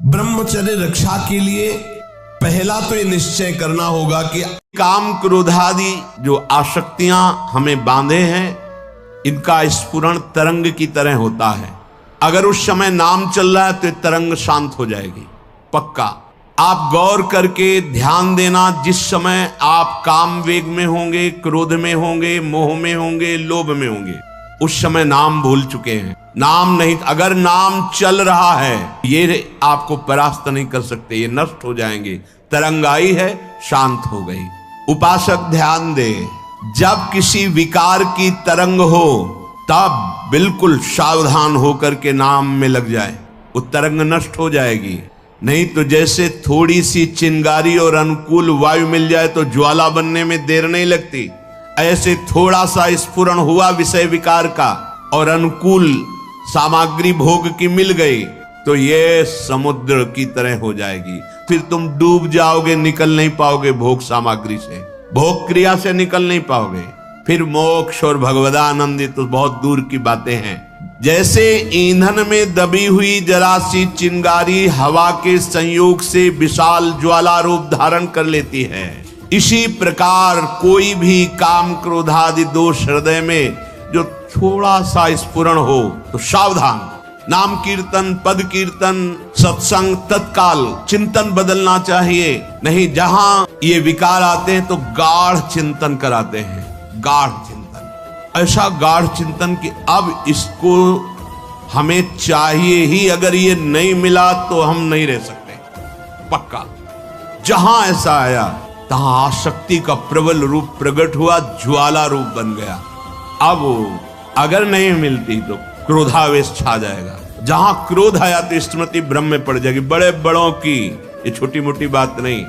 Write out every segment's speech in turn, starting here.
ब्रह्मचर्य रक्षा के लिए पहला तो ये निश्चय करना होगा कि काम क्रोधादि जो आसक्तियां हमें बांधे हैं, इनका स्फुरण तरंग की तरह होता है। अगर उस समय नाम चल रहा है तो तरंग शांत हो जाएगी, पक्का। आप गौर करके ध्यान देना, जिस समय आप काम वेग में होंगे, क्रोध में होंगे, मोह में होंगे, लोभ में होंगे, उस समय नाम भूल चुके हैं। नाम नहीं, अगर नाम चल रहा है, ये आपको परास्त नहीं कर सकते, ये नष्ट हो जाएंगे। तरंग आई है, शांत हो गई। उपासक ध्यान दे, जब किसी विकार की तरंग हो तब बिल्कुल सावधान होकर के नाम में लग जाए, वो तरंग नष्ट हो जाएगी। नहीं तो जैसे थोड़ी सी चिंगारी और अनुकूल वायु मिल जाए तो ज्वाला बनने में देर नहीं लगती, ऐसे थोड़ा सा स्फुरण हुआ विषय विकार का और अनुकूल सामग्री भोग की मिल गई तो ये समुद्र की तरह हो जाएगी। फिर तुम डूब जाओगे, निकल नहीं पाओगे भोग सामग्री से, भोग क्रिया से निकल नहीं पाओगे। फिर मोक्ष और भगवदानंद तो बहुत दूर की बातें हैं। जैसे ईंधन में दबी हुई जरा सी चिंगारी हवा के संयोग से विशाल ज्वाला रूप धारण कर लेती है, इसी प्रकार कोई भी काम क्रोधादि दोष हृदय में जो थोड़ा सा स्फुरण हो तो सावधान। नाम कीर्तन, पद कीर्तन, सत्संग, तत्काल चिंतन बदलना चाहिए। नहीं, जहां ये विकार आते हैं तो गाढ़ चिंतन कराते हैं, गाढ़ चिंतन, ऐसा गाढ़ चिंतन कि अब इसको हमें चाहिए ही, अगर ये नहीं मिला तो हम नहीं रह सकते, पक्का। जहां ऐसा आया तहां आसक्ति का प्रबल रूप प्रकट हुआ, ज्वाला रूप बन गया। अब अगर नहीं मिलती तो क्रोधावेश छा जाएगा। जहां क्रोध आया तो स्मृति भ्रम में पड़ जाएगी, बड़े बड़ों की, ये छोटी मोटी बात नहीं।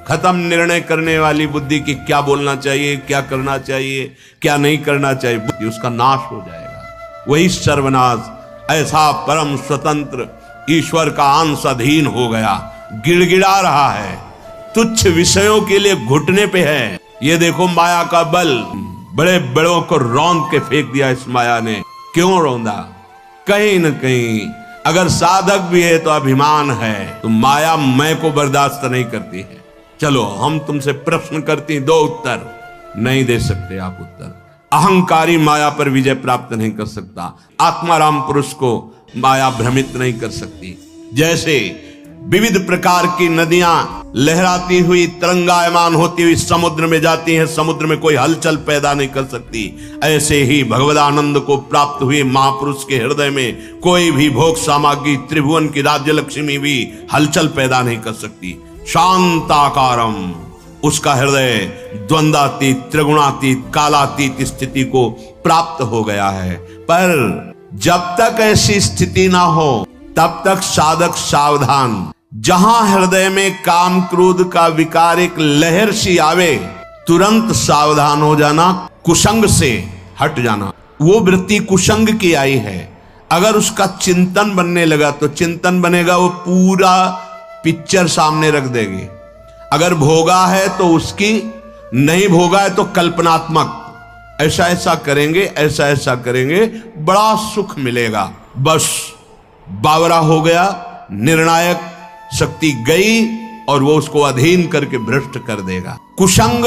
खत्म निर्णय करने वाली बुद्धि की क्या बोलना चाहिए, क्या करना चाहिए, क्या नहीं करना चाहिए, बुद्धि उसका नाश हो जाएगा। वही सर्वनाश। ऐसा परम स्वतंत्र ईश्वर का अंश अधीन हो गया, गिड़गिड़ा रहा है, तुच्छ विषयों के लिए घुटने पे है। ये देखो माया का बल, बड़े बड़ों को रौंद के फेंक दिया इस माया ने। क्यों रौंदा? कहीं न कहीं अगर साधक भी है तो अभिमान है, तो माया मैं को बर्दाश्त नहीं करती है। चलो हम तुमसे प्रश्न करती, दो उत्तर। नहीं दे सकते आप उत्तर। अहंकारी माया पर विजय प्राप्त नहीं कर सकता, आत्माराम पुरुष को माया भ्रमित नहीं कर सकती। जैसे विविध प्रकार की नदियां लहराती हुई, तरंगायमान होती हुई समुद्र में जाती हैं, समुद्र में कोई हलचल पैदा नहीं कर सकती, ऐसे ही भगवदानंद को प्राप्त हुए महापुरुष के हृदय में कोई भी भोग सामग्री, त्रिभुवन की राज्य लक्ष्मी भी हलचल पैदा नहीं कर सकती। शांताकारम, उसका हृदय द्वंद्वातीत, त्रिगुणातीत, कालातीत स्थिति को प्राप्त हो गया है। पर जब तक ऐसी स्थिति ना हो तब तक साधक सावधान। जहां हृदय में काम क्रोध का विकार एक लहर सी आवे, तुरंत सावधान हो जाना, कुसंग से हट जाना। वो वृत्ति कुसंग की आई है, अगर उसका चिंतन बनने लगा तो चिंतन बनेगा, वो पूरा पिक्चर सामने रख देगी। अगर भोगा है तो उसकी, नहीं भोगा है तो कल्पनात्मक, ऐसा ऐसा करेंगे, ऐसा ऐसा करेंगे, बड़ा सुख मिलेगा। बस बावरा हो गया, निर्णायक शक्ति गई और वो उसको अधीन करके भ्रष्ट कर देगा। कुसंग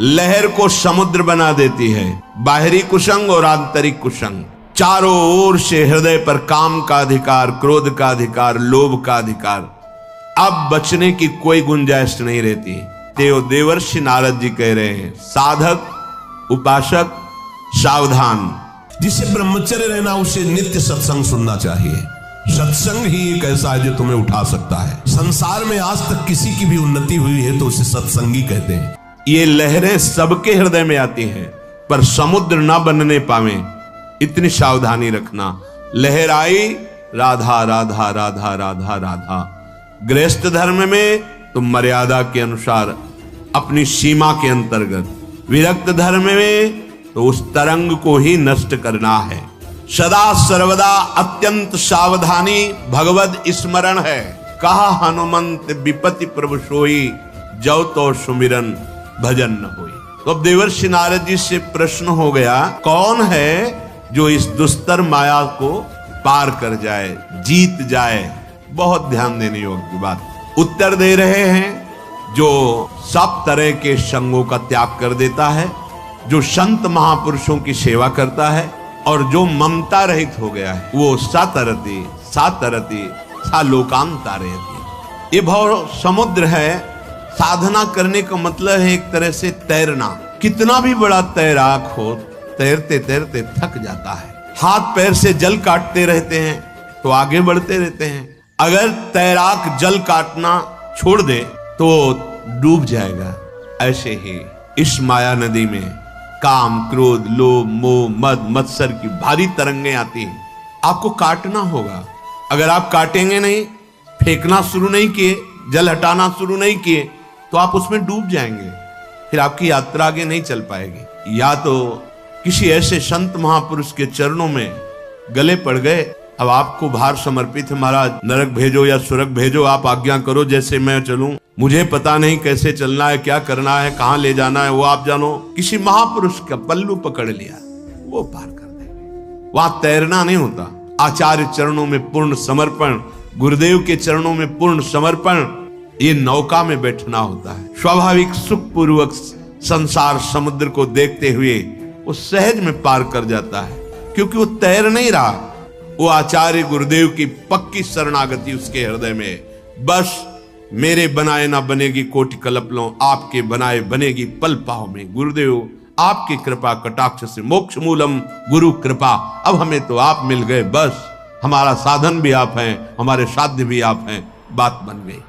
लहर को समुद्र बना देती है, बाहरी कुसंग और आंतरिक कुसंग। चारों ओर से हृदय पर काम का अधिकार, क्रोध का अधिकार, लोभ का अधिकार। अब बचने की कोई गुंजाइश नहीं रहती। देवर्षि नारद जी कह रहे हैं, साधक उपासक सावधान। जिसे ब्रह्मचर्य रहना, उसे नित्य सत्संग सुनना चाहिए। सत्संग ही एक ऐसा है जो तुम्हें उठा सकता है। संसार में आज तक किसी की भी उन्नति हुई है तो उसे सत्संगी कहते हैं। ये लहरें सबके हृदय में आती हैं, पर समुद्र ना बनने पावे, इतनी सावधानी रखना। लहर आई, राधा राधा राधा राधा राधा। गृहस्थ धर्म में तो मर्यादा के अनुसार, अपनी सीमा के अंतर्गत। विरक्त धर्म में तो उस तरंग को ही नष्ट करना है। सदा सर्वदा अत्यंत सावधानी भगवद स्मरण है। कहा हनुमंत विपति प्रभु सोई, जो तो सुमिरन भजन न होई। तो अब देवर्षि नारद जी से प्रश्न हो गया, कौन है जो इस दुस्तर माया को पार कर जाए, जीत जाए? बहुत ध्यान देने योग्य बात। उत्तर दे रहे हैं जो सब तरह के संगों का त्याग कर देता है, जो संत महापुरुषों की सेवा करता है और जो ममता रहित हो गया है, वो सातरति सा लोकांतारयति। ये भव समुद्र है। साधना करने का मतलब है एक तरह से तैरना। कितना भी बड़ा तैराक हो, तैरते तैरते थक जाता है। हाथ पैर से जल काटते रहते हैं तो आगे बढ़ते रहते हैं। अगर तैराक जल काटना छोड़ दे तो डूब जाएगा। ऐसे ही इस माया नदी में काम, क्रोध, लोभ, मोह, मद, मत्सर की भारी तरंगें आती हैं। आपको काटना होगा। अगर आप काटेंगे नहीं, फेंकना शुरू नहीं किए, जल हटाना शुरू नहीं किए, तो आप उसमें डूब जाएंगे। फिर आपकी यात्रा आगे नहीं चल पाएगी। या तो किसी ऐसे संत महापुरुष के चरणों में गले पड़ गए, अब आपको भार समर्पित है, महाराज नरक भेजो या स्वर्ग भेजो, आप आज्ञा करो जैसे मैं चलूं। मुझे पता नहीं कैसे चलना है, क्या करना है, कहां ले जाना है, वो आप जानो। किसी महापुरुष का पल्लू पकड़ लिया, वो पार कर देंगे। वहां तैरना नहीं होता। आचार्य चरणों में पूर्ण समर्पण, गुरुदेव के चरणों में पूर्ण समर्पण, ये नौका में बैठना होता है। स्वाभाविक सुख पूर्वक संसार समुद्र को देखते हुए वो सहज में पार कर जाता है, क्योंकि वो तैर नहीं रहा। वो आचार्य गुरुदेव की पक्की शरणागति उसके हृदय में। बस मेरे बनाए ना बनेगी कोटि कल्पलों, आपके बनाए बनेगी पल पाव में। गुरुदेव आपकी कृपा कटाक्ष से मोक्ष मूलम गुरु कृपा। अब हमें तो आप मिल गए, बस हमारा साधन भी आप हैं, हमारे साध्य भी आप हैं। बात बन गई।